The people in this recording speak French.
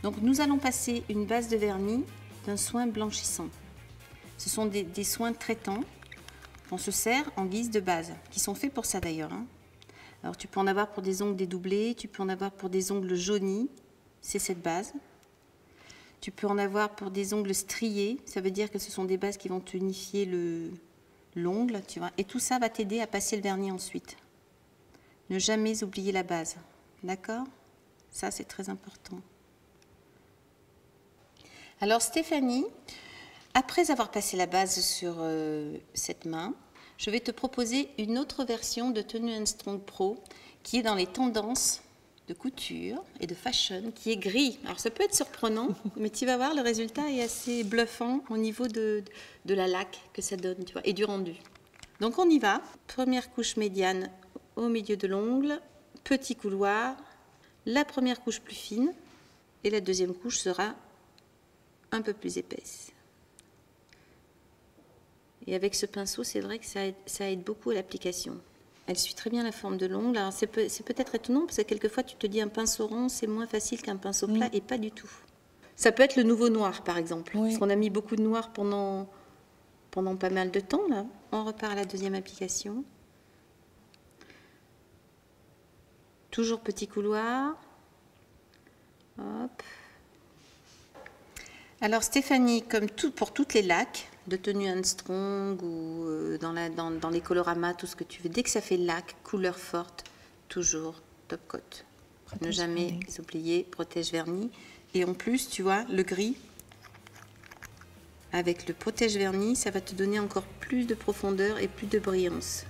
Donc nous allons passer une base de vernis d'un soin blanchissant. Ce sont des soins traitants qu'on se sert en guise de base, qui sont faits pour ça d'ailleurs. Alors tu peux en avoir pour des ongles dédoublés, tu peux en avoir pour des ongles jaunis, c'est cette base. Tu peux en avoir pour des ongles striés, ça veut dire que ce sont des bases qui vont unifier l'ongle, tu vois. Et tout ça va t'aider à passer le vernis ensuite. Ne jamais oublier la base, d'accord? Ça, c'est très important. Alors Stéphanie, après avoir passé la base sur cette main, je vais te proposer une autre version de Tenu Armstrong Pro qui est dans les tendances de couture et de fashion, qui est gris. Alors ça peut être surprenant, mais tu vas voir, le résultat est assez bluffant au niveau de la laque que ça donne, tu vois, et du rendu. Donc on y va. Première couche médiane au milieu de l'ongle, petit couloir, la première couche plus fine et la deuxième couche sera un peu plus épaisse. Et avec ce pinceau, c'est vrai que ça aide beaucoup à l'application. Elle suit très bien la forme de l'ongle. Alors c'est peut-être étonnant parce que quelquefois tu te dis un pinceau rond c'est moins facile qu'un pinceau plat et pas du tout. Ça peut être le nouveau noir par exemple. Parce qu'on a mis beaucoup de noir pendant pas mal de temps là. On repart à la deuxième application. Toujours petit couloir. Hop. Alors Stéphanie, comme pour toutes les laques de Tenu Armstrong ou dans les coloramas, tout ce que tu veux, dès que ça fait laque, couleur forte, toujours top coat. Ne jamais oublier protège vernis. Et en plus, tu vois, le gris, avec le protège vernis, ça va te donner encore plus de profondeur et plus de brillance.